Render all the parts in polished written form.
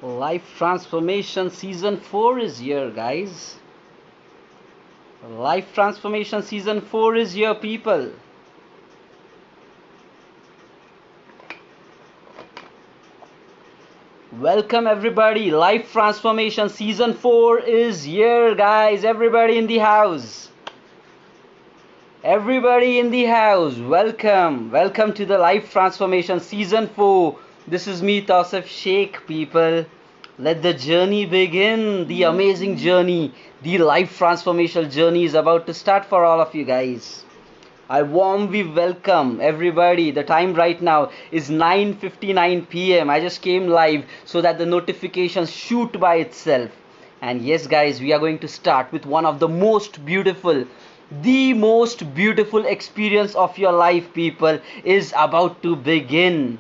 Life Transformation Season 4 is here, guys. Life Transformation Season 4 is here, people. Welcome, everybody. Life Transformation Season 4 is here, guys. Everybody in the house. Everybody in the house, welcome. Welcome to the Life Transformation Season 4. This is me, Tausif Sheikh, people. Let the journey begin. The amazing journey, the life transformational journey is about to start for all of you guys. I warmly welcome everybody. The time right now is 9:59 p.m. I just came live so that the notifications shoot by itself. And yes, guys, we are going to start with one of the most beautiful experience of your life, people, is about to begin.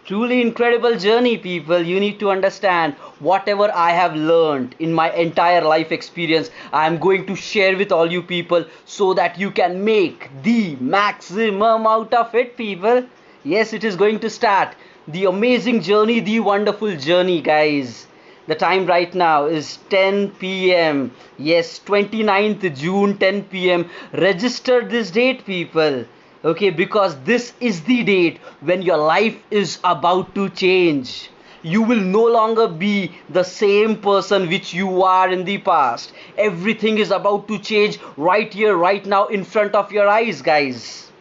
Truly incredible journey, people. You need to understand whatever I have learned in my entire life experience, I am going to share with all you people so that you can make the maximum out of it, people. Yes, it is going to start. The amazing journey, the wonderful journey, guys. The time right now is 10 p.m. Yes, 29th June, 10 p.m. Register this date, people. Okay, because this is the date when your life is about to change. You will no longer be the same person which you are in the past. Everything is about to change right here, right now, in front of your eyes, guys.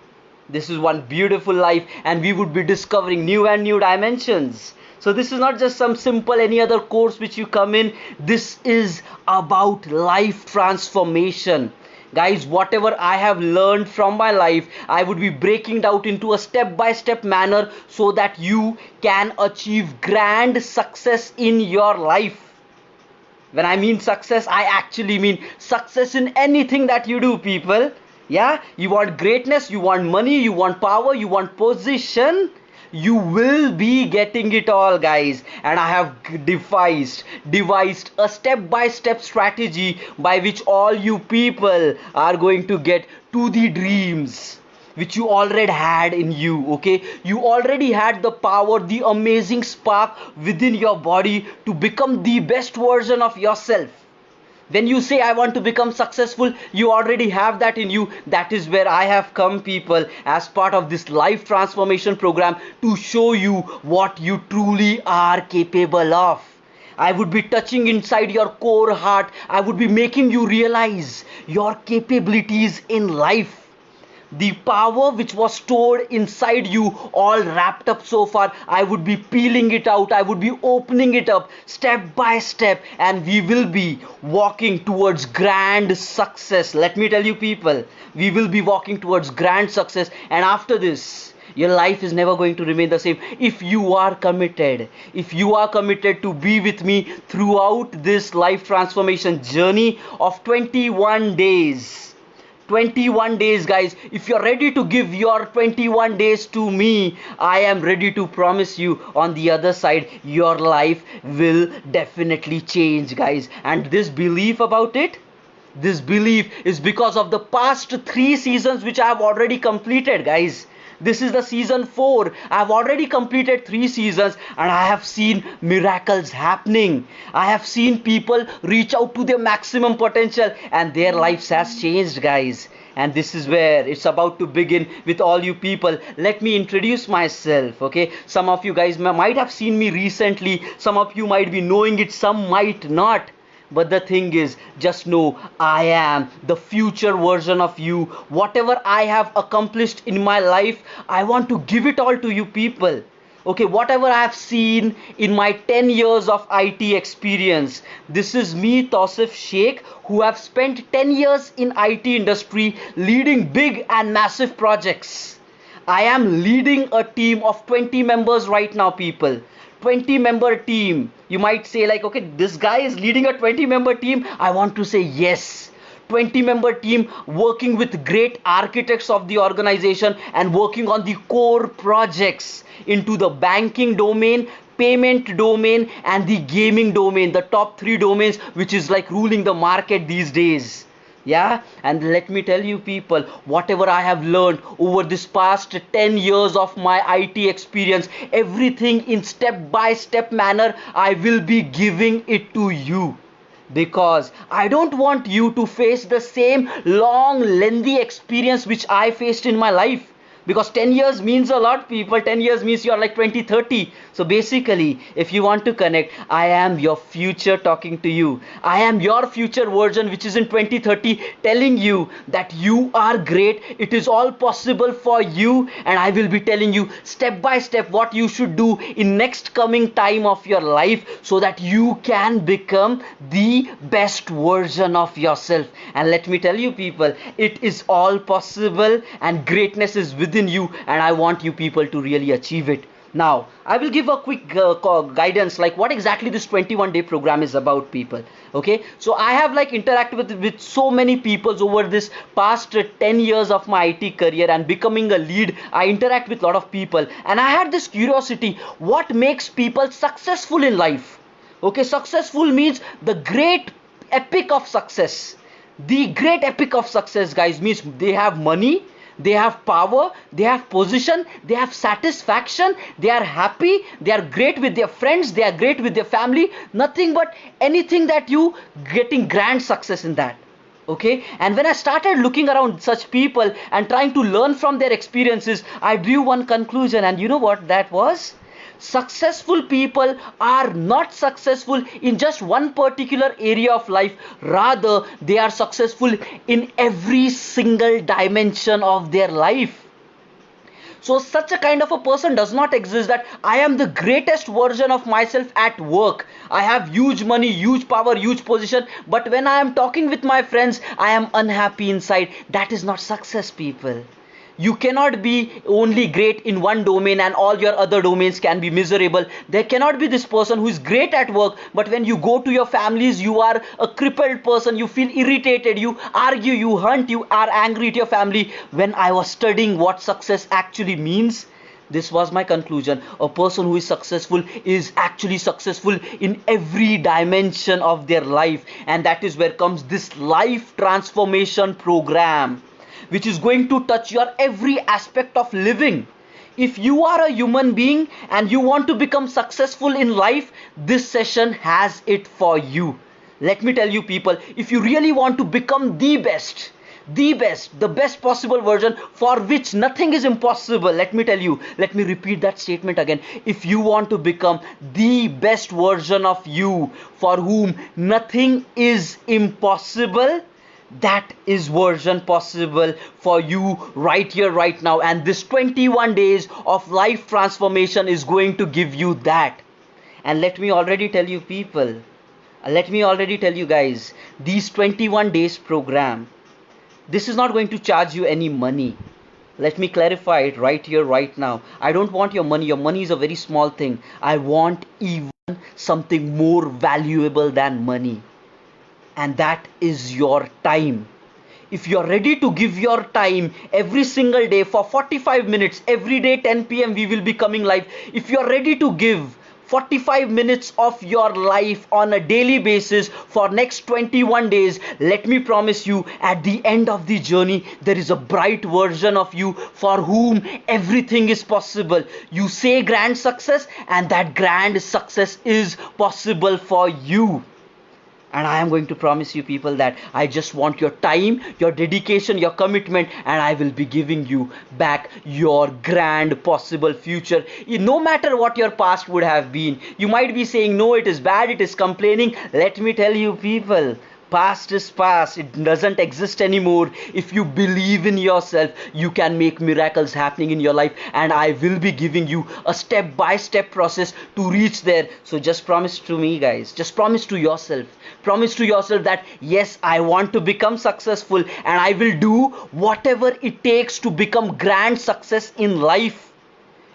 This is one beautiful life, and we would be discovering new and new dimensions. So this is not just some simple any other course which you come in. This is about life transformation. Guys, whatever I have learned from my life, I would be breaking it out into a step-by-step manner so that you can achieve grand success in your life. When I mean success, I actually mean success in anything that you do, people. Yeah, you want greatness, you want money, you want power, you want position. You will be getting it all, guys. And I have devised a step-by-step strategy by which all you people are going to get to the dreams which you already had in you. Okay, you already had the power, the amazing spark within your body to become the best version of yourself. When you say I want to become successful, you already have that in you. That is where I have come, people, as part of this life transformation program, to show you what you truly are capable of. I would be touching inside your core heart. I would be making you realize your capabilities in life, the power which was stored inside you, all wrapped up so far. I would be peeling it out, I would be opening it up step by step, and we will be walking towards grand success. Let me tell you, people, we will be walking towards grand success. And after this, your life is never going to remain the same if you are committed. If you are committed to be with me throughout this life transformation journey of 21 days. 21 days, guys. If you're ready to give your 21 days to me, I am ready to promise you on the other side your life will definitely change, guys. And this belief about it, this belief is because of the past 3 seasons which I have already completed, guys. This is the season 4. I have already completed 3 seasons, and I have seen miracles happening. I have seen people reach out to their maximum potential and their lives has changed, guys. And this is where it's about to begin with all you people. Let me introduce myself, okay? Some of you guys might have seen me recently. Some of you might be knowing it, some might not. But the thing is, just know I am the future version of you. Whatever I have accomplished in my life, I want to give it all to you people. Okay, whatever I have seen in my 10 years of IT experience, this is me, Tausif Sheikh, who have spent 10 years in IT industry leading big and massive projects. I am leading a team of 20 members right now, people. 20-member team. You might say, like, okay, this guy is leading a 20-member team. I want to say yes. 20-member team working with great architects of the organization and working on the core projects into the banking domain, payment domain, and the gaming domain, the top 3 domains which is like ruling the market these days. Yeah, and let me tell you people, whatever I have learned over this past 10 years of my IT experience, everything in step by step manner, I will be giving it to you, because I don't want you to face the same long lengthy experience which I faced in my life. Because 10 years means a lot, people. 10 years means you're like 20, 30. So basically, if you want to connect, I am your future talking to you. I am your future version which is in 2030, telling you that you are great, it is all possible for you, and I will be telling you step by step what you should do in next coming time of your life, so that you can become the best version of yourself. And let me tell you people, it is all possible, and greatness is within you, and I want you people to really achieve it. Now I will give a quick guidance like what exactly this 21-day program is about, people. Okay, so I have like interacted with so many people over this past 10 years of my IT career, and becoming a lead, I interact with a lot of people, and I had this curiosity, what makes people successful in life. Okay, successful means the great epic of success. The great epic of success, guys, means they have money, they have power, they have position, they have satisfaction, they are happy, they are great with their friends, they are great with their family, nothing but anything that you getting grand success in that. Okay, and when I started looking around such people and trying to learn from their experiences, I drew one conclusion, and you know what that was? Successful people are not successful in just one particular area of life, rather they are successful in every single dimension of their life. So such a kind of a person does not exist that I am the greatest version of myself at work, I have huge money, huge power, huge position, but when I am talking with my friends I am unhappy inside. That is not success, people. You cannot be only great in one domain and all your other domains can be miserable. There cannot be this person who is great at work, but when you go to your families you are a crippled person, you feel irritated, you argue, you hunt, you are angry at your family. When I was studying what success actually means, this was my conclusion: a person who is successful is actually successful in every dimension of their life. And that is where comes this life transformation program, which is going to touch your every aspect of living. If you are a human being and you want to become successful in life, this session has it for you. Let me tell you people, if you really want to become the best possible version for which nothing is impossible, let me tell you, let me repeat that statement again. If you want to become the best version of you for whom nothing is impossible, that is version possible for you right here, right now. And this 21 days of life transformation is going to give you that. And let me already tell you people, let me already tell you guys, these 21 days program, this is not going to charge you any money. Let me clarify it right here, right now. I don't want your money. Your money is a very small thing. I want even something more valuable than money, and that is your time. If you're ready to give your time every single day for 45 minutes, every day 10 p.m. we will be coming live. If you're ready to give 45 minutes of your life on a daily basis for next 21 days, let me promise you, at the end of the journey there is a bright version of you for whom everything is possible. You say grand success, and that grand success is possible for you. And I am going to promise you people that I just want your time, your dedication, your commitment, and I will be giving you back your grand possible future. No matter what your past would have been, you might be saying no, it is bad, it is complaining. Let me tell you people, past is past, it doesn't exist anymore. If you believe in yourself, you can make miracles happening in your life, and I will be giving you a step by step process to reach there. So just promise to me guys, just promise to yourself, that yes, I want to become successful, and I will do whatever it takes to become grand success in life.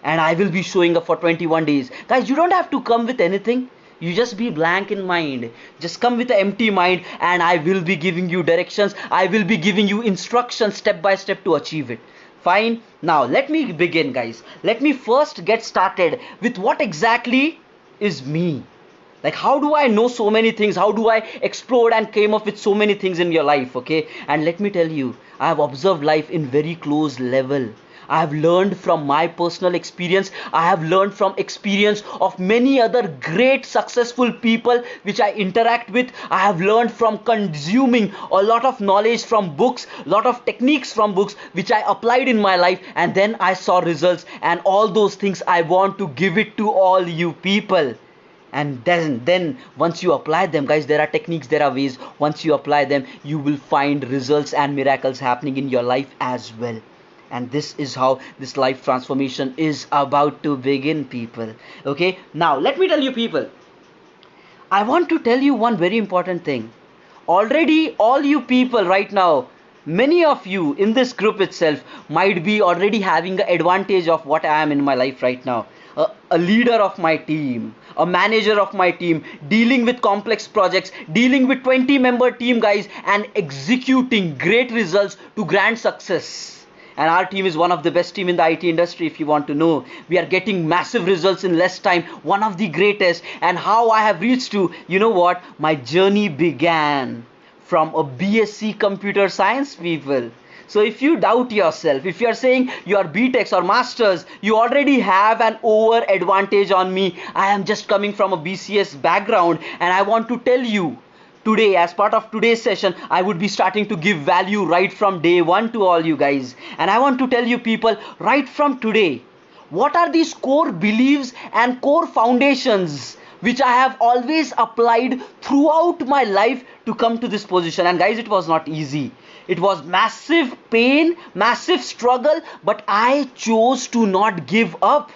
And I will be showing up for 21 days. Guys, you don't have to come with anything. You just be blank in mind. Just come with an empty mind, and I will be giving you directions. I will be giving you instructions step by step to achieve it. Fine. Now let me begin, guys. Let me first get started with what exactly is me. Like, how do I know so many things? How do I explore and came up with so many things in your life? Okay, and let me tell you, I have observed life in very close level. I have learned from my personal experience. I have learned from experience of many other great successful people which I interact with. I have learned from consuming a lot of knowledge from books, lot of techniques from books which I applied in my life, and then I saw results, and all those things I want to give it to all you people. And then once you apply them, guys, there are techniques, there are ways. Once you apply them, you will find results and miracles happening in your life as well. And this is how this life transformation is about to begin, people. Okay, now let me tell you, people, I want to tell you one very important thing. Already all you people right now, many of you in this group itself might be already having the advantage of what I am in my life right now. A leader of my team, a manager of my team, dealing with complex projects, dealing with 20-member team, guys, and executing great results to grand success. And our team is one of the best team in the IT industry. If you want to know, we are getting massive results in less time, one of the greatest. And how I have reached to, you know what, my journey began from a BSc computer science, people. So if you doubt yourself, if you are saying you are BTechs or masters, you already have an over advantage on me. I am just coming from a BCS background, and I want to tell you, today, as part of today's session, I would be starting to give value right from day one to all you guys. And I want to tell you, people, right from today, what are these core beliefs and core foundations which I have always applied throughout my life to come to this position. And guys, it was not easy. It was massive pain, massive struggle, but I chose to not give up.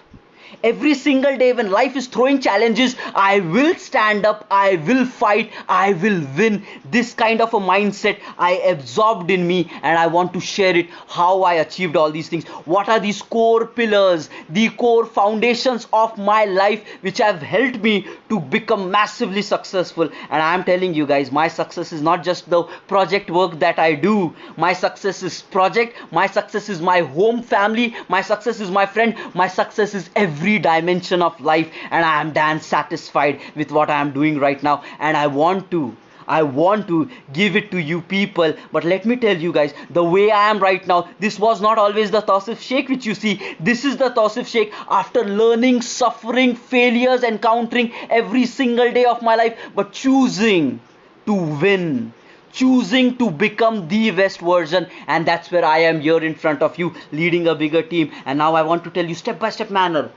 Every single day when life is throwing challenges, I will stand up, I will fight, I will win. This kind of a mindset I absorbed in me, and I want to share it, how I achieved all these things. What are these core pillars, the core foundations of my life which have helped me to become massively successful. And I am telling you guys, my success is not just the project work that I do. My success is project, my success is my home family, my success is my friend, my success is every dimension of life. And I am damn satisfied with what I am doing right now, and I want to give it to you people. But let me tell you guys, the way I am right now, this was not always the Tausif Sheikh which you see. This is the Tausif Sheikh after learning, suffering, failures, encountering every single day of my life, but choosing to win, choosing to become the best version. And that's where I am here in front of you, leading a bigger team. And now I want to tell you step by step manner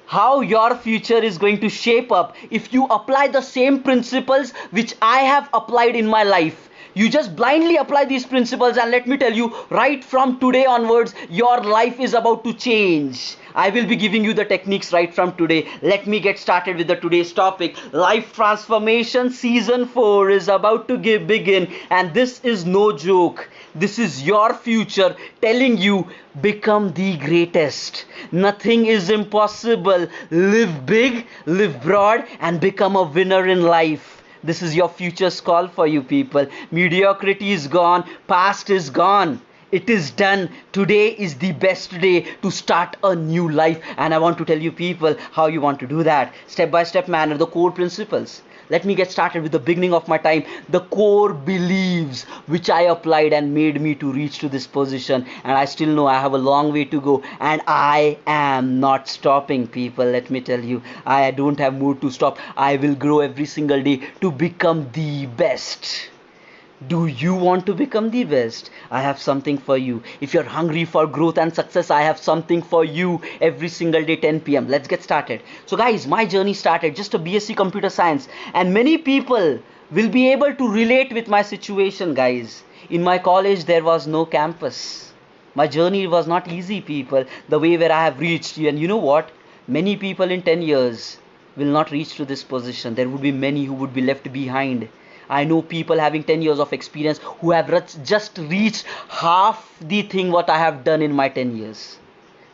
how your future is going to shape up if you apply the same principles which I have applied in my life. You just blindly apply these principles, and let me tell you, right from today onwards, your life is about to change. I will be giving you the techniques right from today. Let me get started with the today's topic. Life Transformation Season 4 is about to begin, and this is no joke. This is your future telling you, become the greatest. Nothing is impossible. Live big, live broad, and become a winner in life. This is your future's call for you people. Mediocrity is gone. Past is gone. It is done. Today is the best day to start a new life. And I want to tell you people how you want to do that. Step by step manner, the core principles. Let me get started with the beginning of my time. The core beliefs which I applied and made me to reach to this position. And I still know I have a long way to go. And I am not stopping, people. Let me tell you, I don't have mood to stop. I will grow every single day to become the best. Do you want to become the best? I have something for you. If you're hungry for growth and success, I have something for you every single day, 10 p.m. Let's get started. So guys, my journey started just a BSc computer science, and many people will be able to relate with my situation, guys. In my college, there was no campus. My journey was not easy, people, the way where I have reached. And you know what? Many people in 10 years will not reach to this position. There would be many who would be left behind. I know people having 10 years of experience who have just reached half the thing what I have done in my 10 years.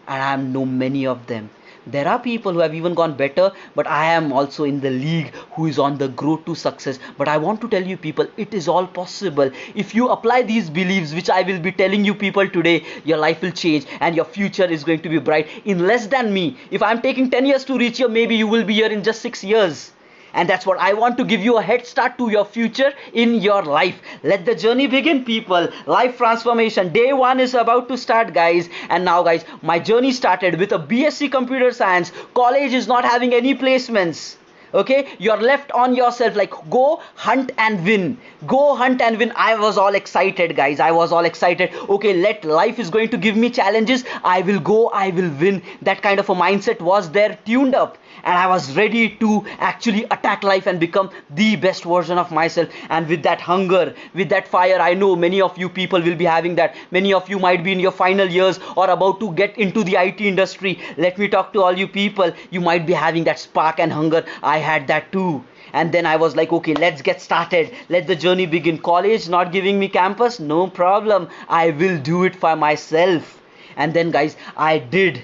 And I know many of them. There are people who have even gone better, but I am also in the league who is on the growth to success. But I want to tell you people, it is all possible. If you apply these beliefs which I will be telling you people today, your life will change and your future is going to be bright. In less than me, if I am taking 10 years to reach here, maybe you will be here in just 6 years. And that's what I want to give you, a head start to your future in your life. Let the journey begin, people. Life transformation. Day one is about to start, guys. And now, guys, my journey started with a BSc Computer Science. College is not having any placements. Okay, you're left on yourself, like go hunt and win, go hunt and win. I was all excited, guys. I was all excited. Okay, let life is going to give me challenges, I will go, I will win. That kind of a mindset was there, tuned up, and I was ready to actually attack life and become the best version of myself. And with that hunger, with that fire, I know many of you people will be having that. Many of you might be in your final years or about to get into the IT industry. Let me talk to all you people. You might be having that spark and hunger. I had that too. And then I was like, okay, let's get started. Let the journey begin. College not giving me campus? No problem. I will do it for myself. And then, guys, I did.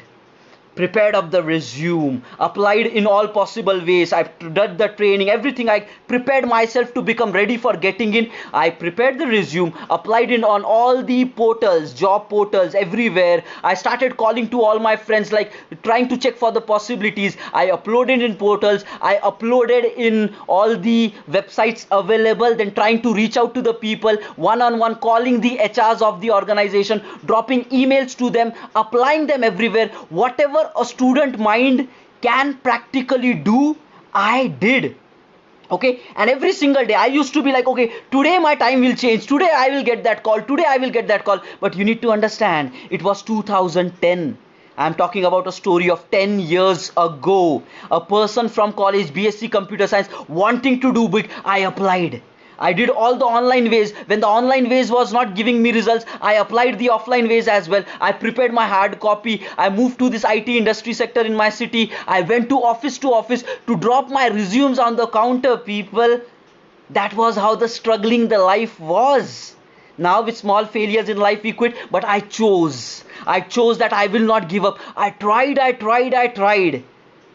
Prepared up the resume, applied in all possible ways. I did the training, everything. I prepared myself to become ready for getting in. I prepared the resume, applied in on all the portals, job portals, everywhere. I started calling to all my friends, like trying to check for the possibilities. I uploaded in portals, I uploaded in all the websites available, then trying to reach out to the people one-on-one, calling the HRs of the organization, dropping emails to them, applying them everywhere. Whatever a student mind can practically do, I did. Okay, and every single day I used to be like, okay, today my time will change, today I will get that call, today I will get that call. But you need to understand, it was 2010. I'm talking about a story of 10 years ago. A person from college, BSc Computer Science, wanting to do big. I applied. I did all the online ways. When the online ways was not giving me results, I applied the offline ways as well. I prepared my hard copy. I moved to this IT industry sector in my city. I went to office to drop my resumes on the counter, people. That was how the struggling the life was. Now with small failures in life we quit, but I chose that I will not give up. I tried.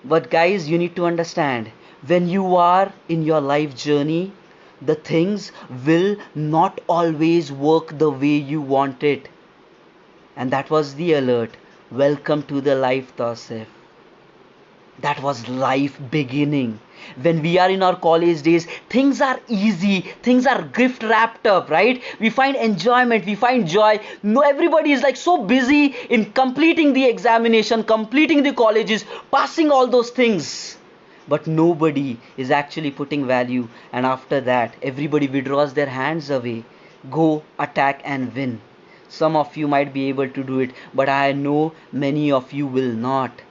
But guys, you need to understand, when you are in your life journey, the things will not always work the way you want it. And that was the alert. Welcome to the life, Tausif. That was life beginning. When we are in our college days, things are easy, things are gift wrapped up, right? We find enjoyment, we find joy. No, everybody is like so busy in completing the examination, completing the colleges, passing all those things. But nobody is actually putting value, and after that everybody withdraws their hands away. Go, attack and win. Some of you might be able to do it, but I know many of you will not.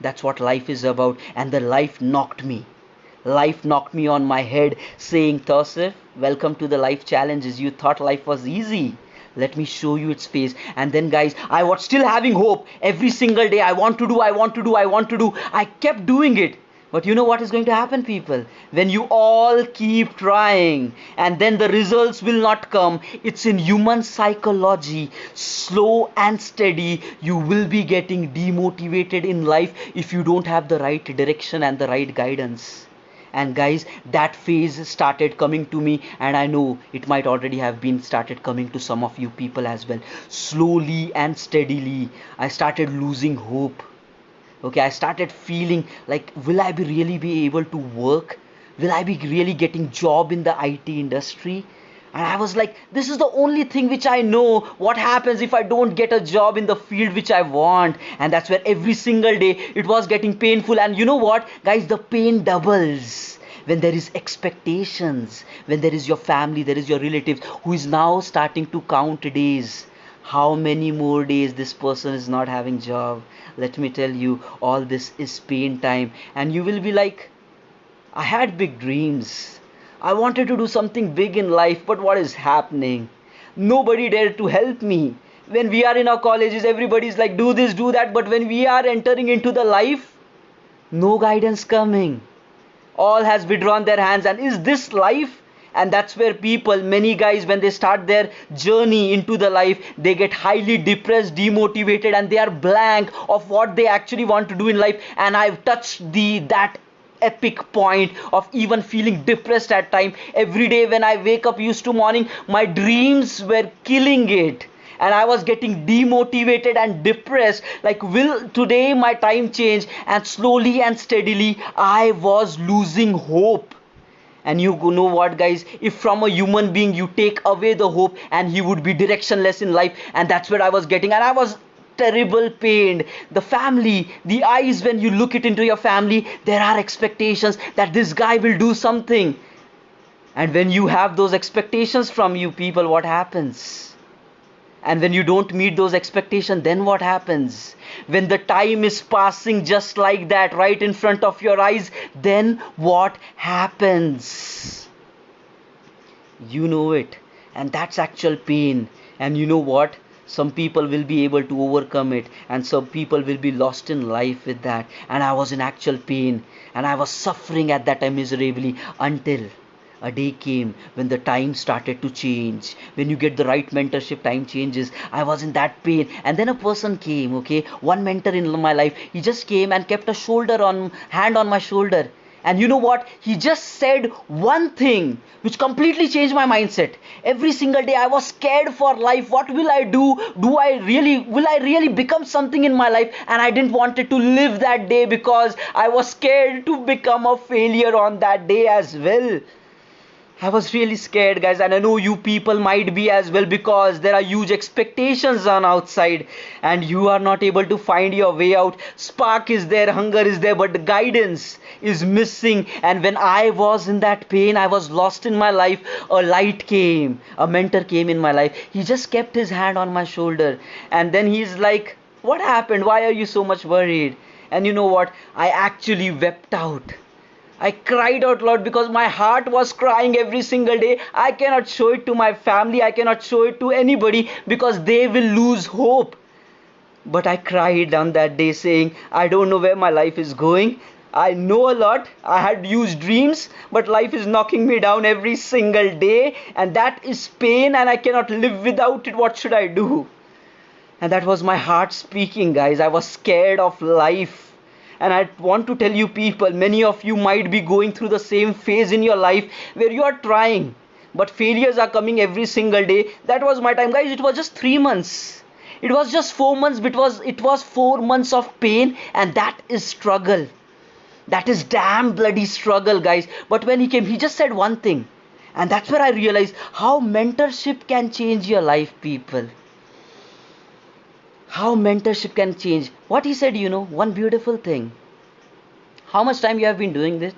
That's what life is about. And the life knocked me on my head, saying, Tausif, welcome to the life challenges. You thought life was easy, let me show you its face. And then, guys, I was still having hope. Every single day I want to do. I kept doing it. But you know what is going to happen, people? When you all keep trying and then the results will not come, it's in human psychology. Slow and steady, you will be getting demotivated in life if you don't have the right direction and the right guidance. And guys, that phase started coming to me, and I know it might already have been started coming to some of you people as well. Slowly and steadily, I started losing hope. Okay, I started feeling like, will I be really be able to work? Will I be really getting job in the IT industry? And I was like, this is the only thing which I know. What happens if I don't get a job in the field which I want? And that's where every single day it was getting painful. And you know what, guys, the pain doubles when there is expectations, when there is your family, there is your relatives who is now starting to count days. How many more days this person is not having job? Let me tell you, all this is pain time. And you will be like, I had big dreams. I wanted to do something big in life, but what is happening? Nobody dared to help me. When we are in our colleges, everybody is like, do this, do that. But when we are entering into the life, no guidance coming. All has withdrawn their hands. And is this life? And that's where people, many guys, when they start their journey into the life, they get highly depressed, demotivated, and they are blank of what they actually want to do in life. And I've touched that epic point of even feeling depressed at time. Every day when I wake up used to morning, my dreams were killing it. and I was getting demotivated and depressed, like, will today my time change? And slowly and steadily I was losing hope. And you know what, guys, if from a human being you take away the hope, and he would be directionless in life, and that's what I was getting, and I was terrible pained. The family, the eyes, when you look it into your family, there are expectations that this guy will do something. And when you have those expectations from you people, what happens? And when you don't meet those expectations, then what happens? When the time is passing just like that, right in front of your eyes, then what happens? You know it. And that's actual pain. And you know what? Some people will be able to overcome it, and some people will be lost in life with that. And I was in actual pain, and I was suffering at that time miserably, until a day came when the time started to change. When you get the right mentorship, time changes. I was in that pain, and then a person came, okay, one mentor in my life. He just came and kept a hand on my shoulder. And you know what? He just said one thing which completely changed my mindset. Every single day I was scared for life. What will I do? Will I really become something in my life? And I didn't wanted to live that day because I was scared to become a failure on that day as well. I was really scared, guys, and I know you people might be as well, because there are huge expectations on outside and you are not able to find your way out. Spark is there, hunger is there, but the guidance is missing. And when I was in that pain, I was lost in my life, a light came, a mentor came in my life. He just kept his hand on my shoulder, and then he's like, what happened? Why are you so much worried? And you know what? I actually wept out. I cried out loud because my heart was crying every single day. I cannot show it to my family. I cannot show it to anybody because they will lose hope. But I cried on that day saying, I don't know where my life is going. I know a lot. I had huge dreams, but life is knocking me down every single day. And that is pain, and I cannot live without it. What should I do? And that was my heart speaking, guys. I was scared of life. And I want to tell you people, many of you might be going through the same phase in your life where you are trying, but failures are coming every single day. That was my time, guys. It was just 3 months. It was just 4 months, but it was 4 months of pain, and that is struggle. That is damn bloody struggle, guys. But when he came, he just said one thing. And that's where I realized how mentorship can change your life, people. How mentorship can change. What he said, one beautiful thing. How much time you have been doing this?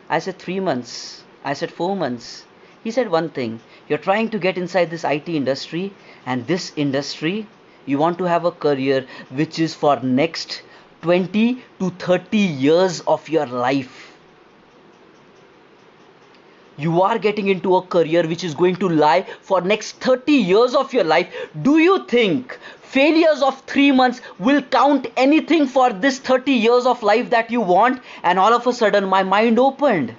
I said 3 months. I said 4 months. He said one thing. You're trying to get inside this IT industry, and this industry, you want to have a career which is for next 20 to 30 years of your life. You are getting into a career which is going to lie for next 30 years of your life. Do you think failures of 3 months will count anything for this 30 years of life that you want? And all of a sudden my mind opened,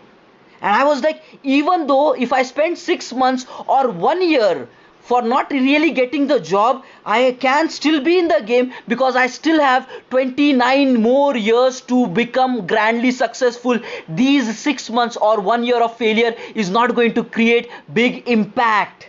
and I was like, even though if I spend 6 months or 1 year for not really getting the job, I can still be in the game, because I still have 29 more years to become grandly successful. These 6 months or 1 year of failure is not going to create big impact.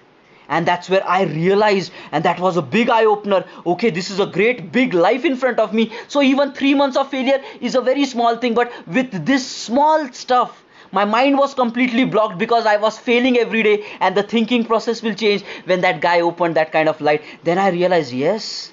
And that's where I realized, and that was a big eye-opener. Okay, this is a great big life in front of me. So even 3 months of failure is a very small thing, but with this small stuff, my mind was completely blocked because I was failing every day, and the thinking process will change when that guy opened that kind of light. Then I realized, yes,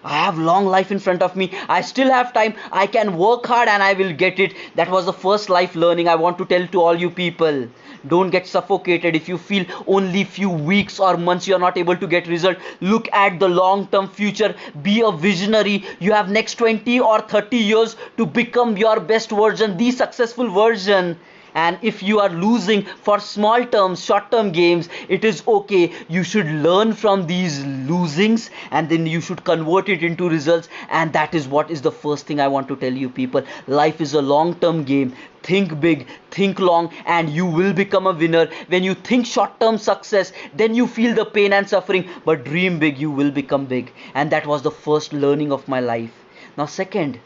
I have long life in front of me. I still have time. I can work hard and I will get it. That was the first life learning I want to tell to all you people. Don't get suffocated if you feel only few weeks or months you are not able to get result. Look at the long term future. Be a visionary. You have next 20 or 30 years to become your best version, the successful version. And if you are losing for small terms, short term games, it is okay. You should learn from these losings, and then you should convert it into results. And that is what is the first thing I want to tell you people. Life is a long term game. Think big, think long, and you will become a winner. When you think short term success, then you feel the pain and suffering, but dream big, you will become big. And that was the first learning of my life. Now second,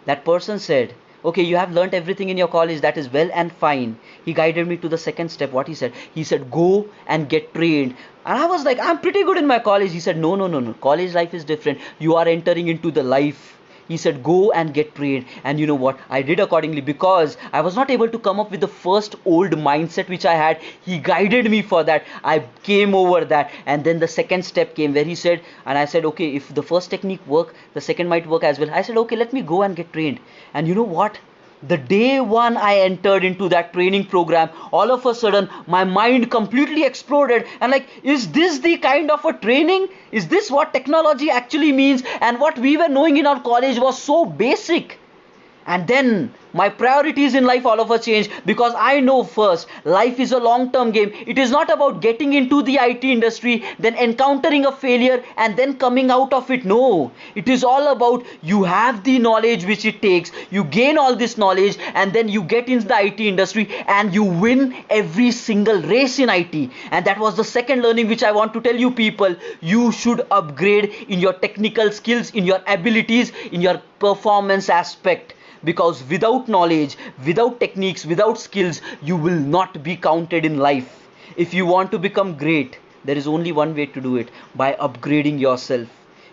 that person said, Okay, you have learnt everything in your college, that is well and fine. He guided me to the second step. What he said? He said, go and get trained. And I was like, I'm pretty good in my college. He said, no, no, no, no. College life is different. You are entering into the life. He said, go and get trained. And you know what? I did accordingly, because I was not able to come up with the first old mindset which I had. He guided me for that. I came over that. And then the second step came where he said, and I said, okay, if the first technique work, the second might work as well. I said, okay, let me go and get trained. And you know what? The day one I entered into that training program, all of a sudden my mind completely exploded, and like, is this the kind of a training? Is this what technology actually means? And what we were knowing in our college was so basic. And then my priorities in life all of a change, because I know first life is a long term game. It is not about getting into the IT industry, then encountering a failure and then coming out of it. No, it is all about you have the knowledge which it takes, you gain all this knowledge, and then you get into the IT industry and you win every single race in IT. And that was the second learning which I want to tell you people. You should upgrade in your technical skills, in your abilities, in your performance aspect, because without knowledge, without techniques, without skills, you will not be counted in life. If you want to become great, there is only one way to do it: by upgrading yourself.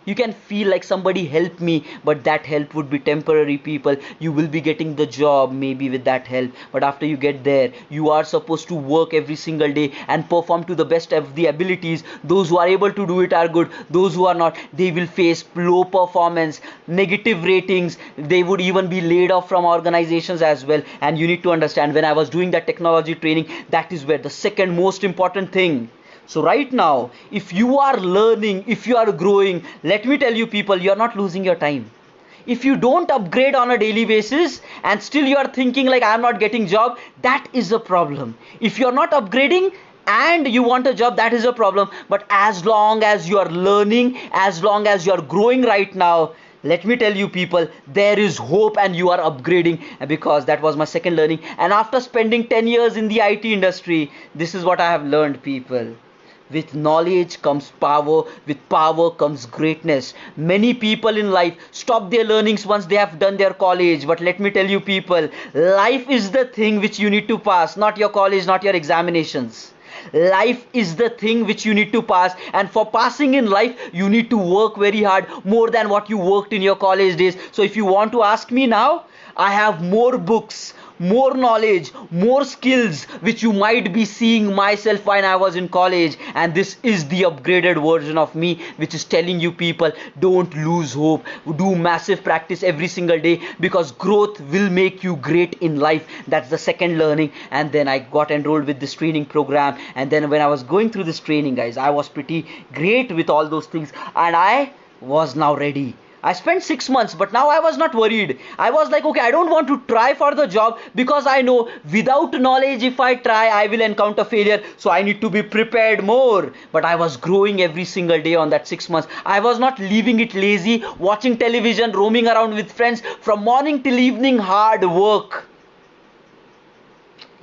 You can feel like somebody help me, but that help would be temporary, people. You will be getting the job maybe with that help, but after you get there, you are supposed to work every single day and perform to the best of the abilities. Those who are able to do it are good. Those who are not, they will face low performance, negative ratings. They would even be laid off from organizations as well. And you need to understand, when I was doing that technology training, that is where the second most important thing. So right now, if you are learning, if you are growing, let me tell you people, you are not losing your time. If you don't upgrade on a daily basis and still you are thinking like, I am not getting job, that is a problem. If you are not upgrading and you want a job, that is a problem. But as long as you are learning, as long as you are growing right now, let me tell you people, there is hope and you are upgrading. Because that was my second learning. And after spending 10 years in the IT industry, this is what I have learned, people. With knowledge comes power, with power comes greatness. Many people in life stop their learnings once they have done their college. But let me tell you people, life is the thing which you need to pass, not your college, not your examinations. Life is the thing which you need to pass, and for passing in life, you need to work very hard, more than what you worked in your college days. So if you want to ask me now, I have more books, more knowledge, more skills which you might be seeing myself when I was in college. And this is the upgraded version of me, which is telling you people, don't lose hope. Do massive practice every single day, because growth will make you great in life. That's the second learning. And then I got enrolled with this training program, and then when I was going through this training, guys, I was pretty great with all those things, and I was now ready. I spent 6 months, but now I was not worried. I was like, okay, I don't want to try for the job, because I know without knowledge, if I try, I will encounter failure. So I need to be prepared more. But I was growing every single day on that 6 months. I was not leaving it lazy, watching television, roaming around with friends from morning till evening, hard work.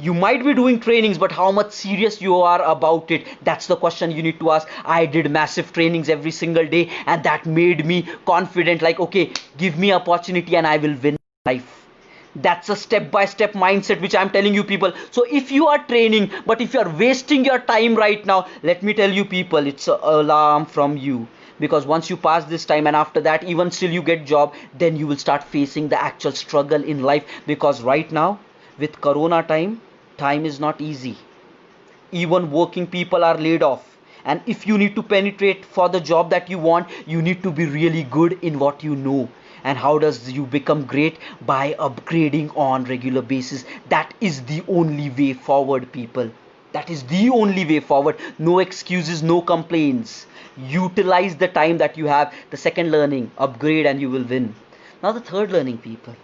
You might be doing trainings, but how much serious you are about it, that's the question you need to ask. I did massive trainings every single day, and that made me confident, like, okay, give me opportunity and I will win life. That's a step by step mindset which I'm telling you people. So if you are training, but if you are wasting your time right now, let me tell you people, it's an alarm from you. Because once you pass this time, and after that even still you get job, then you will start facing the actual struggle in life. Because right now, with corona time is not easy. Even working people are laid off. And if you need to penetrate for the job that you want, you need to be really good in what you know. And how does you become great? By upgrading on regular basis. That is the only way forward, people. That is the only way forward. No excuses, no complaints. Utilize the time that you have. The second learning, upgrade and you will win. Now the third learning, people.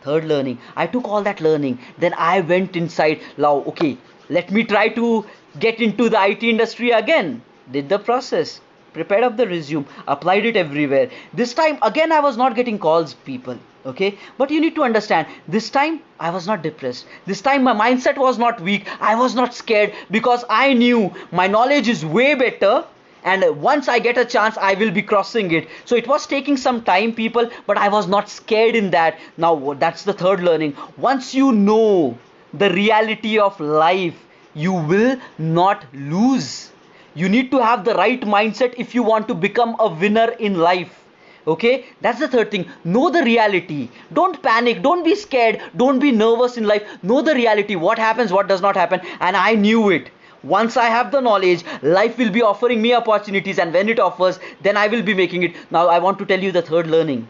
Third learning, I took all that learning, then I went inside. Now, okay, let me try to get into the IT industry again. Did the process, prepared up the resume, applied it everywhere. This time again I was not getting calls, people. Okay, but you need to understand, this time I was not depressed. This time my mindset was not weak. I was not scared, because I knew my knowledge is way better, and once I get a chance I will be crossing it. So it was taking some time, people, but I was not scared in that. Now that's the third learning. Once you know the reality of life, you will not lose. You need to have the right mindset if you want to become a winner in life. Okay, that's the third thing. Know the reality. Don't panic, don't be scared, don't be nervous in life. Know the reality, what happens, what does not happen. And I knew it. Once I have the knowledge, life will be offering me opportunities, and when it offers, then I will be making it. Now I want to tell you the third learning.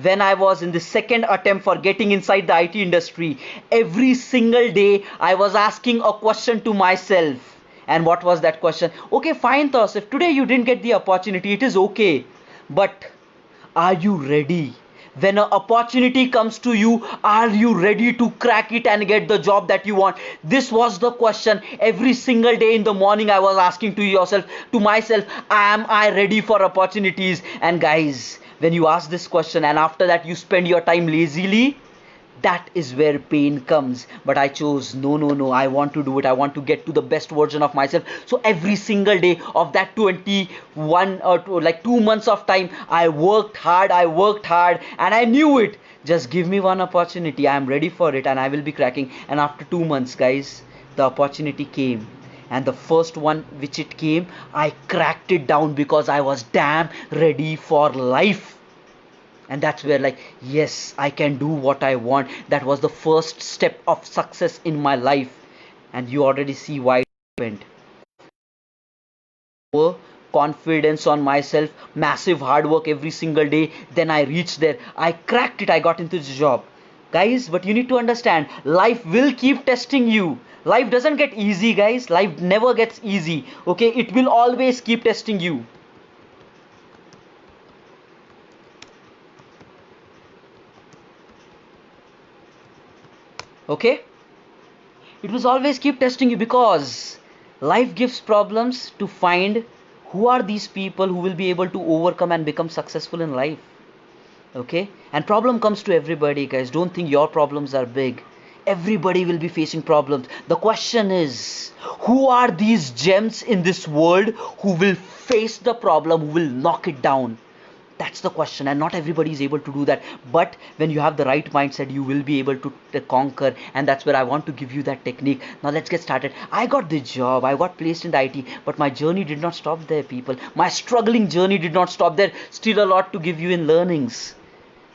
When I was in the second attempt for getting inside the IT industry, every single day I was asking a question to myself. And what was that question? Okay, fine, Thos, if today you didn't get the opportunity, it is okay, but are you ready? When an opportunity comes to you, are you ready to crack it and get the job that you want? This was the question. Every single day in the morning I was asking to myself, am I ready for opportunities? And guys, when you ask this question and after that you spend your time lazily, that is where pain comes. But I chose, no, I want to do it. I want to get to the best version of myself. So every single day of that 21 or like 2 months of time, I worked hard, and I knew it. Just give me one opportunity, I am ready for it, and I will be cracking. And after 2 months, guys, the opportunity came. And the first one which it came, I cracked it down because I was damn ready for life. And that's where, like, yes, I can do what I want. That was the first step of success in my life. And you already see why it happened. Confidence on myself, massive hard work every single day, then I reached there, I cracked it, I got into the job. Guys, but you need to understand, life will keep testing you. Life doesn't get easy, guys. Life never gets easy. Okay, it will always keep testing you. Okay, it will always keep testing you, because life gives problems to find who are these people who will be able to overcome and become successful in life. Okay, and problem comes to everybody, guys. Don't think your problems are big. Everybody will be facing problems. The question is, who are these gems in this world who will face the problem, who will knock it down? That's the question, and not everybody is able to do that. But when you have the right mindset, you will be able to conquer, and that's where I want to give you that technique. Now let's get started. I got the job, I got placed in the IT, but my journey did not stop there, people. My struggling journey did not stop there. Still a lot to give you in learnings.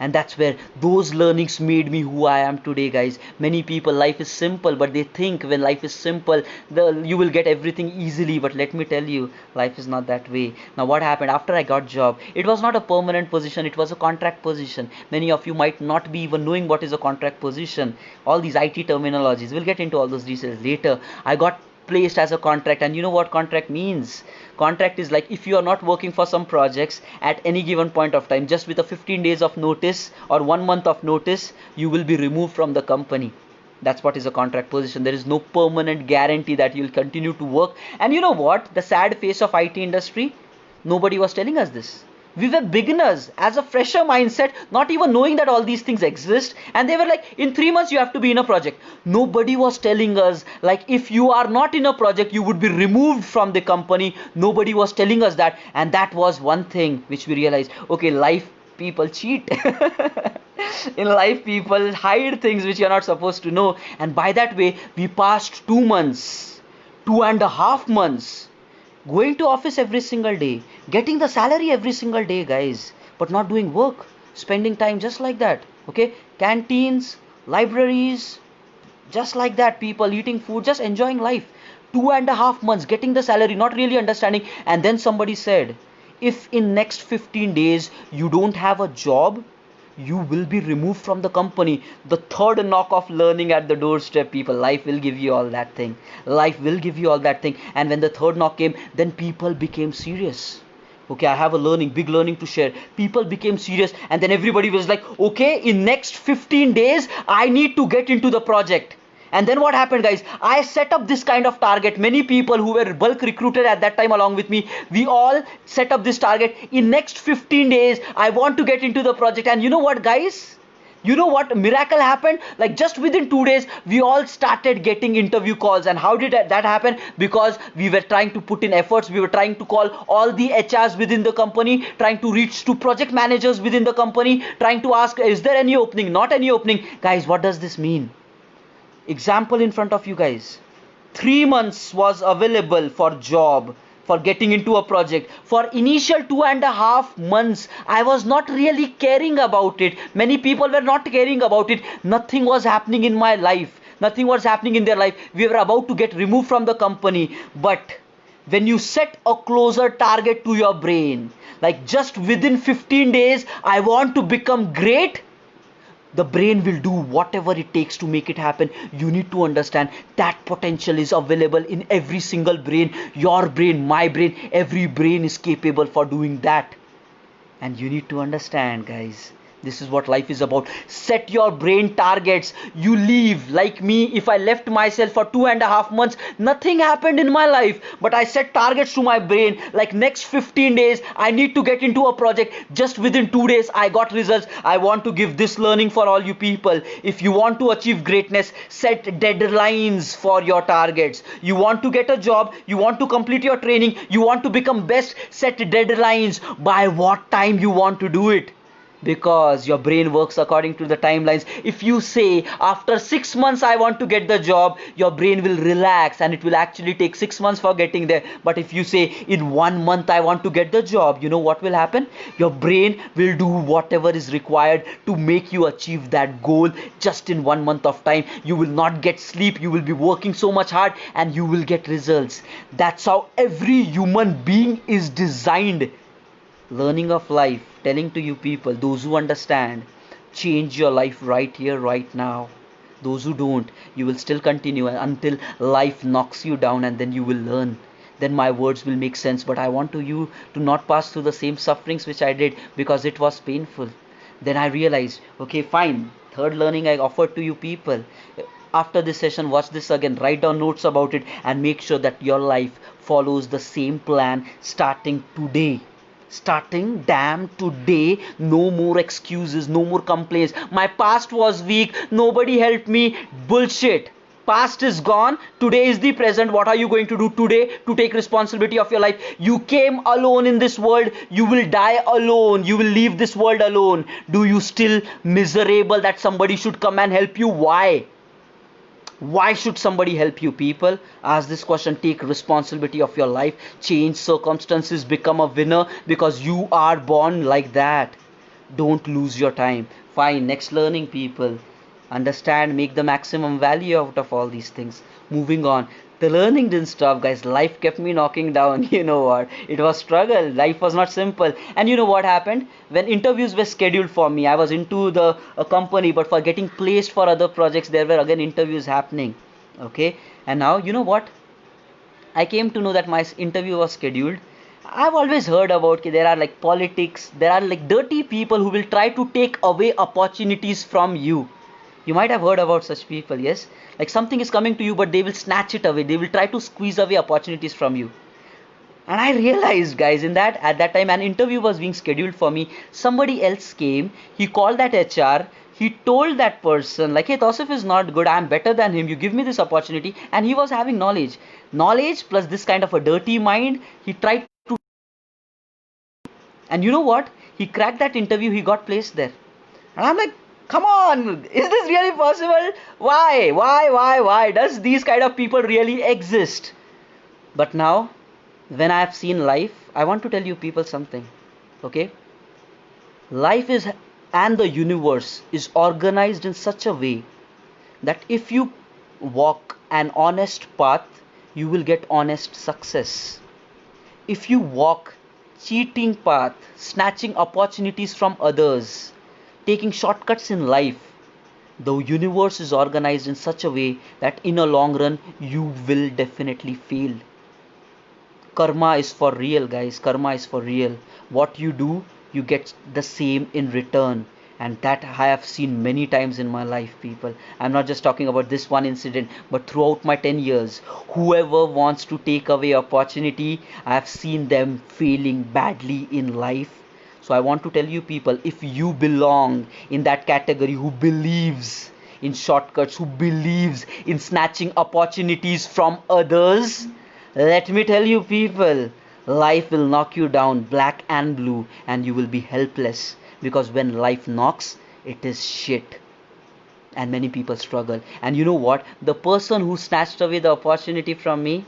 And that's where those learnings made me who I am today, guys. Many people, life is simple, but they think when life is simple, you will get everything easily. But let me tell you, life is not that way. Now what happened after I got job? It was not a permanent position, it was a contract position. Many of you might not be even knowing what is a contract position. All these IT terminologies, we'll get into all those details later. I got placed as a contract, and you know what contract means? Contract is like, if you are not working for some projects at any given point of time, just with a 15 days of notice or 1 month of notice, you will be removed from the company. That's what is a contract position. There is no permanent guarantee that you'll continue to work. And you know what, the sad face of IT industry, nobody was telling us this. We were beginners as a fresher mindset, not even knowing that all these things exist, and they were like, in 3 months you have to be in a project. Nobody was telling us, like, if you are not in a project you would be removed from the company. Nobody was telling us that. And that was one thing which we realized. Okay, life, people cheat. In life, people hide things which you are not supposed to know. And by that way, we passed 2 months, 2.5 months, going to office every single day, getting the salary every single day, guys, but not doing work, spending time just like that. Okay, canteens, libraries, just like that, people eating food, just enjoying life. 2.5 months getting the salary, not really understanding. And then somebody said, if in next 15 days you don't have a job, you will be removed from the company. The third knock of learning at the doorstep, people. Life will give you all that thing. Life will give you all that thing. And when the third knock came, then people became serious. Okay, I have a learning, big learning to share. People became serious, and then everybody was like, okay, in next 15 days I need to get into the project. And then what happened, guys? I set up this kind of target. Many people who were bulk recruited at that time along with me, we all set up this target. In next 15 days, I want to get into the project. And you know what, guys? You know what miracle happened? Like just within 2 days, we all started getting interview calls. And how did that happen? Because we were trying to put in efforts. We were trying to call all the HRs within the company, trying to reach to project managers within the company, trying to ask, is there any opening? Not any opening. Guys, what does this mean? Example in front of you guys. 3 months was available for job, for getting into a project. For initial 2.5 months, I was not really caring about it. Many people were not caring about it. Nothing was happening in my life. Nothing was happening in their life. We were about to get removed from the company. But when you set a closer target to your brain, like just within 15 days, I want to become great, the brain will do whatever it takes to make it happen. You need to understand that potential is available in every single brain. Your brain, my brain, every brain is capable for doing that. And you need to understand, guys, this is what life is about. Set your brain targets. You leave. Like me, if I left myself for 2.5 months, nothing happened in my life. But I set targets to my brain. Like next 15 days, I need to get into a project. Just within 2 days, I got results. I want to give this learning for all you people. If you want to achieve greatness, set deadlines for your targets. You want to get a job, you want to complete your training, you want to become best, set deadlines. By what time you want to do it? Because your brain works according to the timelines. If you say after 6 months I want to get the job, your brain will relax and it will actually take 6 months for getting there. But if you say in 1 month I want to get the job, you know what will happen? Your brain will do whatever is required to make you achieve that goal just in 1 month of time. You will not get sleep, you will be working so much hard and you will get results. That's how every human being is designed. Learning of life, telling to you people, those who understand, change your life right here, right now. Those who don't, you will still continue until life knocks you down and then you will learn. Then my words will make sense. But I want you to not pass through the same sufferings which I did because it was painful. Then I realized, okay, fine. Third learning I offered to you people. After this session, watch this again, write down notes about it, and make sure that your life follows the same plan starting today. Starting damn today. No more excuses, no more complaints. My past was weak, nobody helped me. Bullshit. Past is gone, today is the present. What are you going to do today to take responsibility of your life? You came alone in this world, you will die alone, you will leave this world alone. Do you still miserable that somebody should come and help you? Why should somebody help you, people? Ask this question. Take responsibility of your life. Change circumstances. Become a winner because you are born like that. Don't lose your time. Fine. Next learning, people. Understand, make the maximum value out of all these things. Moving on. The learning didn't stop, guys. Life kept me knocking down. You know what? It was struggle. Life was not simple. And you know what happened? When interviews were scheduled for me, I was into the company, but for getting placed for other projects, there were again interviews happening. Okay. And now, you know what? I came to know that my interview was scheduled. I've always heard about there are like politics, there are like dirty people who will try to take away opportunities from you. You might have heard about such people, yes? Like something is coming to you, but they will snatch it away. They will try to squeeze away opportunities from you. And I realized, guys, at that time, an interview was being scheduled for me. Somebody else came. He called that HR. He told that person, like, hey, Tausif is not good. I'm better than him. You give me this opportunity. And he was having knowledge. Knowledge plus this kind of a dirty mind. He tried to. And you know what? He cracked that interview. He got placed there. And I'm like, come on, is this really possible? Why does these kind of people really exist? But now, when I have seen life, I want to tell you people something. Okay, life is, and the universe is organized in such a way that if you walk an honest path, you will get honest success. If you walk cheating path, snatching opportunities from others, taking shortcuts in life, the universe is organized in such a way that in a long run you will definitely fail. Karma is for real, guys. Karma is for real. What you do, you get the same in return. And that I have seen many times in my life, people. I'm not just talking about this one incident, but throughout my 10 years, whoever wants to take away opportunity, I have seen them failing badly in life. So I want to tell you people, if you belong in that category who believes in shortcuts, who believes in snatching opportunities from others, let me tell you people, life will knock you down black and blue and you will be helpless, because when life knocks, it is shit. And many people struggle. And you know what? The person who snatched away the opportunity from me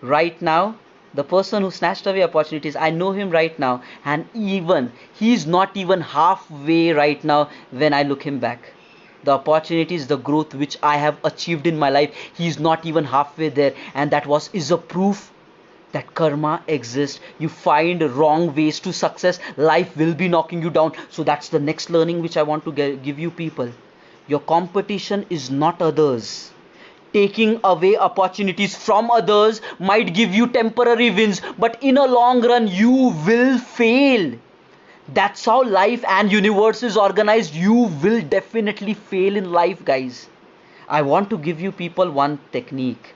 right now, the person who snatched away opportunities, I know him right now, and even he's not even halfway right now when I look him back. The opportunities, the growth which I have achieved in my life, he's not even halfway there, and that was is a proof that karma exists. You find wrong ways to success, life will be knocking you down. So that's the next learning which I want to give you people. Your competition is not others. Taking away opportunities from others might give you temporary wins, but in a long run you will fail. That's how life and universe is organized. You will definitely fail in life, guys. I want to give you people one technique.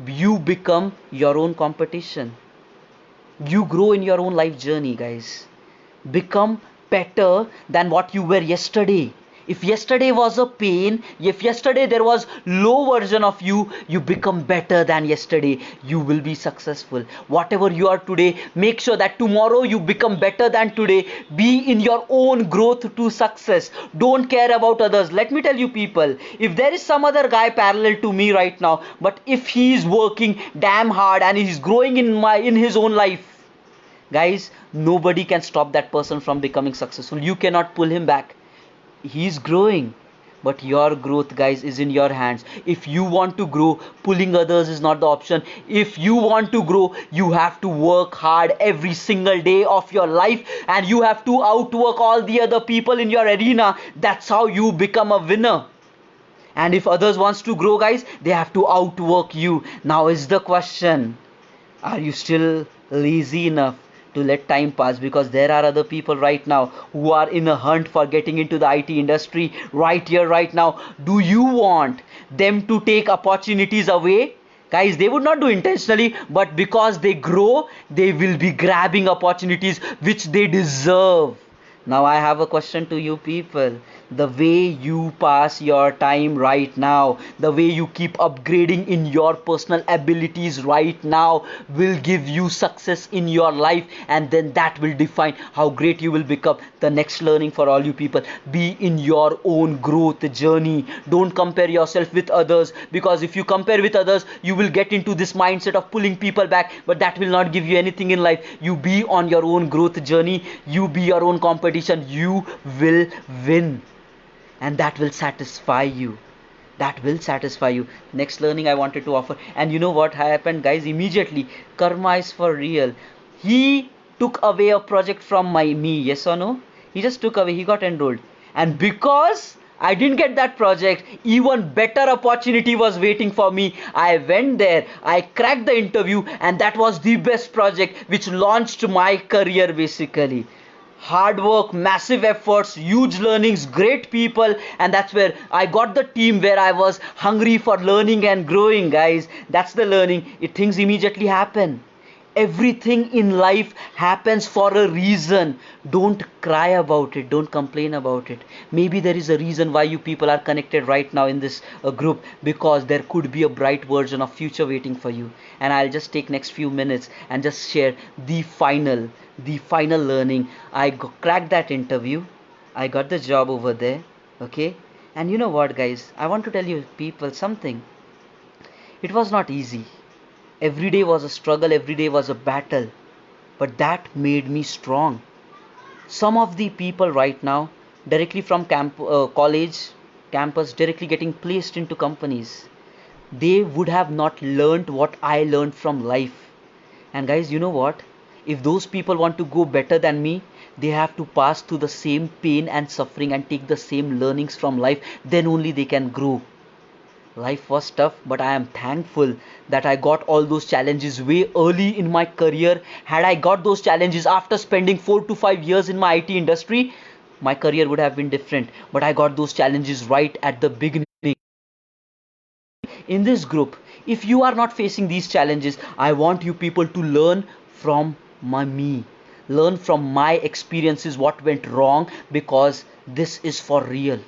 You become your own competition. You grow in your own life journey, guys. Become better than what you were yesterday. If yesterday was a pain, if yesterday there was low version of you, you become better than yesterday. You will be successful. Whatever you are today, make sure that tomorrow you become better than today. Be in your own growth to success. Don't care about others. Let me tell you people, if there is some other guy parallel to me right now, but if he is working damn hard and he's growing in his own life, guys, nobody can stop that person from becoming successful. You cannot pull him back. He's growing, but your growth, guys, is in your hands. If you want to grow, pulling others is not the option. If you want to grow, you have to work hard every single day of your life, and you have to outwork all the other people in your arena. That's how you become a winner. And if others wants to grow, guys, they have to outwork you. Now is the question, are you still lazy enough to let time pass? Because there are other people right now who are in a hunt for getting into the IT industry right here, right now. Do you want them to take opportunities away? Guys, they would not do intentionally, but because they grow, they will be grabbing opportunities which they deserve. Now I have a question to you people. The way you pass your time right now, the way you keep upgrading in your personal abilities right now will give you success in your life, and then that will define how great you will become. The next learning for all you people, be in your own growth journey. Don't compare yourself with others, because if you compare with others, you will get into this mindset of pulling people back, but that will not give you anything in life. You be on your own growth journey, you be your own competition, you will win, and that will satisfy you. That will satisfy you. Next learning I wanted to offer, and you know what happened, guys? Immediately, karma is for real. He took away a project from me, yes or no? He just took away, he got enrolled, and because I didn't get that project, even better opportunity was waiting for me. I went there, I cracked the interview, and that was the best project which launched my career basically. Hard work, massive efforts, huge learnings, great people, and that's where I got the team where I was hungry for learning and growing, guys. That's the learning. Things immediately happen. Everything in life happens for a reason. Don't cry about it, don't complain about it. Maybe there is a reason why you people are connected right now in this group, because there could be a bright version of future waiting for you. And I'll just take next few minutes and just share the final learning. I cracked that interview, I got the job over there, okay? And you know what, guys, I want to tell you people something. It was not easy. Every day was a struggle, every day was a battle, but that made me strong. Some of the people right now, directly from college campus, directly getting placed into companies, they would have not learned what I learned from life. And guys, you know what? If those people want to go better than me, they have to pass through the same pain and suffering and take the same learnings from life. Then only they can grow. Life was tough, but I am thankful that I got all those challenges way early in my career. Had I got those challenges after spending 4 to 5 years in my IT industry, my career would have been different. But I got those challenges right at the beginning. In this group, if you are not facing these challenges, I want you people to learn from me. learn from my experiences what went wrong, because this is for real.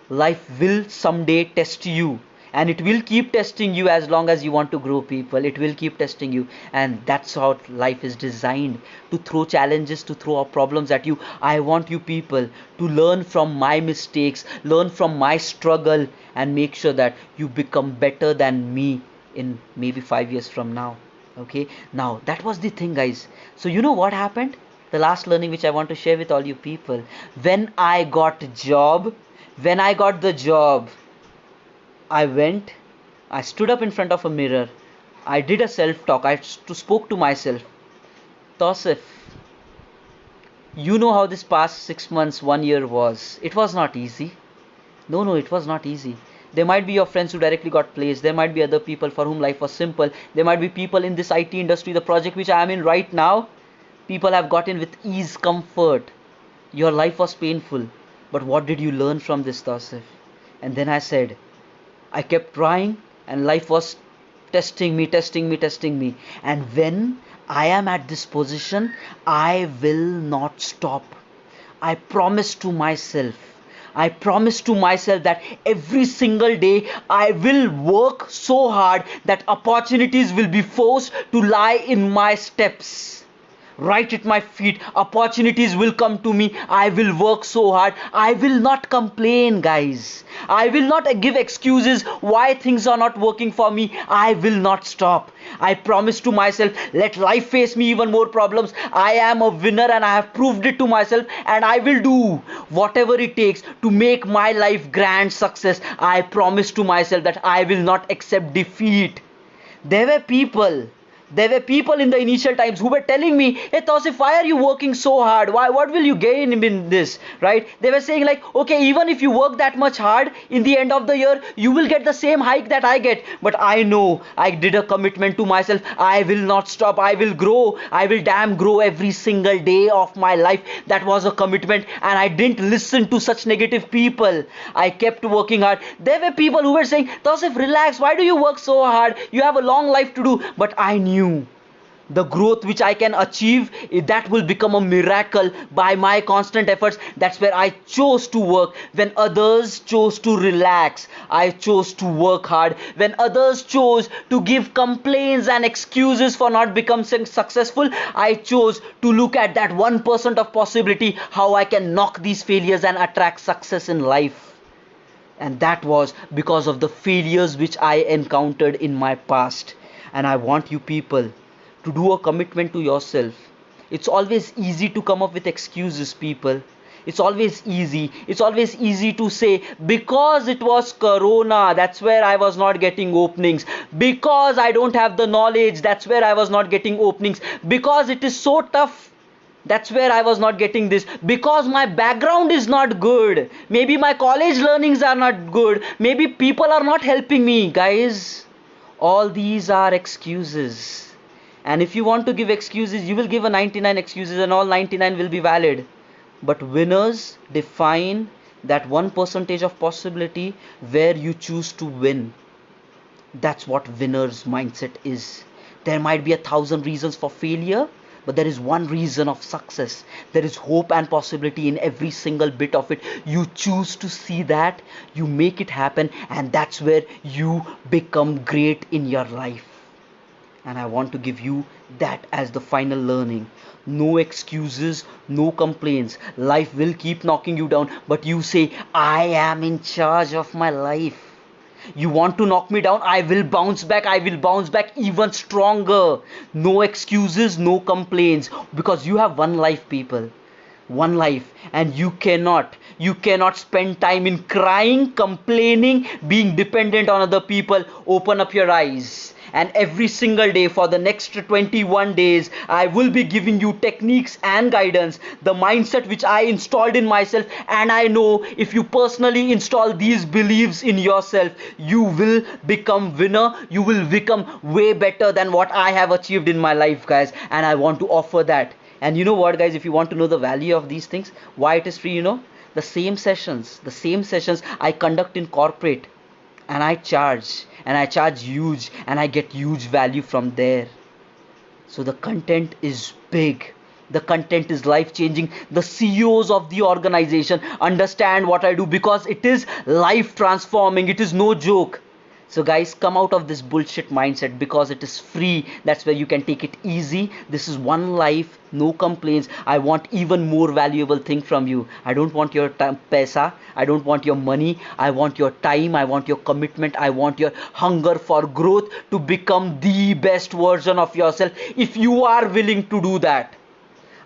Life will someday test you, and it will keep testing you as long as you want to grow, people. It will keep testing you, and that's how life is designed, to throw challenges, to throw problems at you. I want you people to learn from my mistakes, learn from my struggle, and make sure that you become better than me in maybe 5 years from now. Okay, now that was the thing, guys. So you know what happened? The last learning which I want to share with all you people: when I got job, when I got the job, I went, I stood up in front of a mirror, I did a self talk, spoke to myself. Tosif, you know how this past 6 months, 1 year was. It was not easy. No, no, it was not easy. There might be your friends who directly got placed. There might be other people for whom life was simple. There might be people in this IT industry, the project which I am in right now. People have gotten with ease, comfort. Your life was painful. But what did you learn from this, Tasif? And then I said, I kept trying, and life was testing me, testing me, testing me. And when I am at this position, I will not stop. I promise to myself. I promise to myself that every single day I will work so hard that opportunities will be forced to lie in my steps, right at my feet. Opportunities will come to me. I will work so hard. I will not complain, guys. I will not give excuses why things are not working for me. I will not stop. I promise to myself, let life face me even more problems. I am a winner, and I have proved it to myself, and I will do whatever it takes to make my life grand success. I promise to myself that I will not accept defeat. There were people there were people in the initial times who were telling me, hey Tausif, why are you working so hard? What will you gain in this? Right? They were saying like, okay, even if you work that much hard, in the end of the year, you will get the same hike that I get. But I know, I did a commitment to myself. I will not stop. I will grow. I will damn grow every single day of my life. That was a commitment, and I didn't listen to such negative people. I kept working hard. There were people who were saying, Tausif, relax. Why do you work so hard? You have a long life to do. But I knew the growth which I can achieve, that will become a miracle by my constant efforts. That's where I chose to work. When others chose to relax, I chose to work hard. When others chose to give complaints and excuses for not becoming successful, I chose to look at that 1% of possibility, how I can knock these failures and attract success in life. And that was because of the failures which I encountered in my past. And I want you people to do a commitment to yourself. It's always easy to come up with excuses, people. It's always easy. It's always easy to say, because it was Corona, that's where I was not getting openings. Because I don't have the knowledge, that's where I was not getting openings. Because it is so tough, that's where I was not getting this. Because my background is not good. Maybe my college learnings are not good. Maybe people are not helping me. Guys, all these are excuses. And if you want to give excuses, you will give a 99 excuses, and all 99 will be valid. But winners define that 1% of possibility where you choose to win. That's what winner's mindset is. There might be 1,000 reasons for failure, but there is one reason of success. There is hope and possibility in every single bit of it. You choose to see that, you make it happen, and that's where you become great in your life. And I want to give you that as the final learning. No excuses, no complaints. Life will keep knocking you down, but you say, I am in charge of my life. You want to knock me down? I will bounce back. I will bounce back even stronger. No excuses, no complaints. Because you have one life, people. One life. And you cannot spend time in crying, complaining, being dependent on other people. Open up your eyes. And every single day for the next 21 days, I will be giving you techniques and guidance, the mindset which I installed in myself. And I know if you personally install these beliefs in yourself, you will become winner. You will become way better than what I have achieved in my life, guys. And I want to offer that. And you know what, guys, if you want to know the value of these things, why it is free, the same sessions I conduct in corporate, and I charge huge, and I get huge value from there. So the content is big. The content is life changing. The CEOs of the organization understand what I do because it is life transforming. It is no joke. So guys, come out of this bullshit mindset because it is free. That's where you can take it easy. This is one life, no complaints. I want even more valuable thing from you. I don't want your time, pesa. I don't want your money. I want your time. I want your commitment. I want your hunger for growth to become the best version of yourself. If you are willing to do that,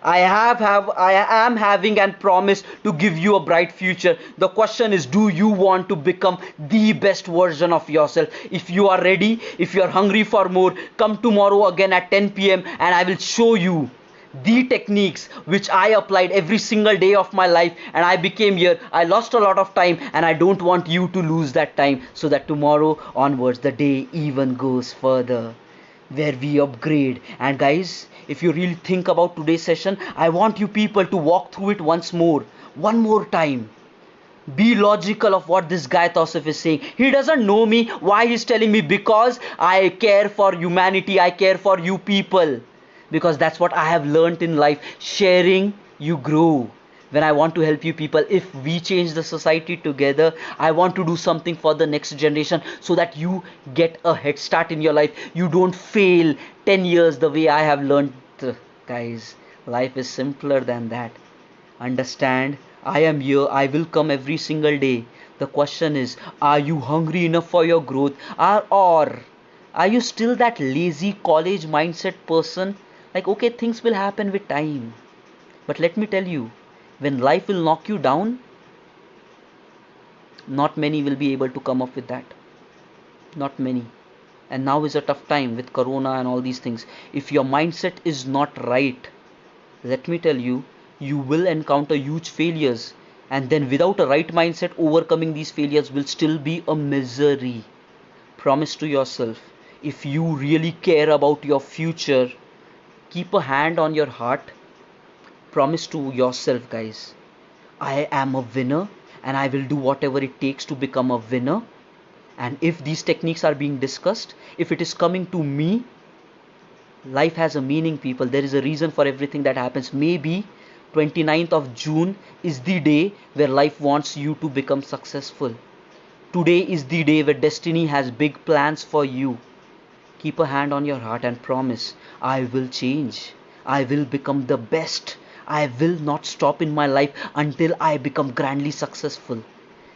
I am having and promise to give you a bright future. The question is, do you want to become the best version of yourself? If you are ready, if you are hungry for more, come tomorrow again at 10 p.m. and I will show you the techniques which I applied every single day of my life, and I became here. I lost a lot of time and I don't want you to lose that time, so that tomorrow onwards the day even goes further, where we upgrade. And guys, if you really think about today's session, I want you people to walk through it once more, one more time. Be logical of what this guy Tausif is saying. He doesn't know me. Why he's telling me? Because I care for humanity. I care for you people. Because that's what I have learned in life. Sharing, you grow. When I want to help you people, if we change the society together, I want to do something for the next generation so that you get a head start in your life. You don't fail 10 years the way I have learned. Guys, life is simpler than that. Understand? I am here. I will come every single day. The question is, are you hungry enough for your growth? Or are you still that lazy college mindset person? Like, okay, things will happen with time. But let me tell you, when life will knock you down, not many will be able to come up with that. Not many. And now is a tough time with corona and all these things. If your mindset is not right, let me tell you, you will encounter huge failures. And then without a right mindset, overcoming these failures will still be a misery. Promise to yourself, if you really care about your future, keep a hand on your heart. Promise to yourself, guys, I am a winner and I will do whatever it takes to become a winner. And if these techniques are being discussed, if it is coming to me, life has a meaning, people. There is a reason for everything that happens. Maybe 29th of June is the day where life wants you to become successful. Today is the day where destiny has big plans for you. Keep a hand on your heart and promise, I will change. I will become the best. I will not stop in my life until I become grandly successful.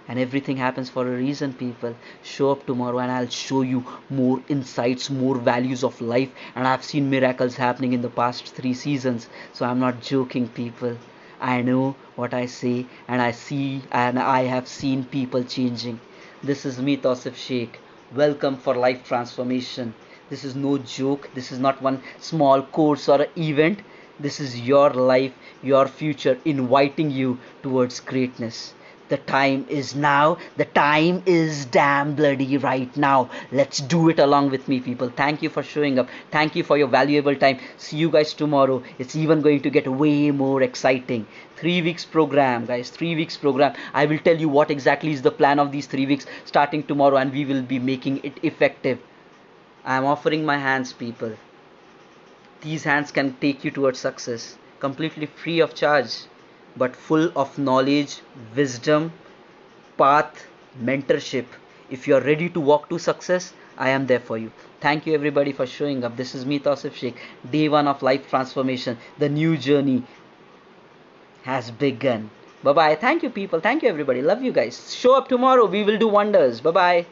And everything happens for a reason, people. Show up tomorrow and I'll show you more insights, more values of life. And I've seen miracles happening in the past 3 seasons. So I'm not joking, people. I know what I say, and I see and I have seen people changing. This is me, Tausif Sheikh. Welcome for life transformation. This is no joke. This is not one small course or event. This is your life, your future, inviting you towards greatness. The time is now. The time is damn bloody right now. Let's do it along with me, people. Thank you for showing up. Thank you for your valuable time. See you guys tomorrow. It's even going to get way more exciting. 3 weeks program, guys. 3 weeks program. I will tell you what exactly is the plan of these 3 weeks starting tomorrow, and we will be making it effective. I am offering my hands, people. These hands can take you towards success, completely free of charge, but full of knowledge, wisdom, path, mentorship. If you are ready to walk to success, I am there for you. Thank you everybody for showing up. This is me, Tausif Sheikh. Day 1 of life transformation. The new journey has begun. Bye bye. Thank you, people. Thank you, everybody. Love you guys. Show up tomorrow. We will do wonders. Bye bye.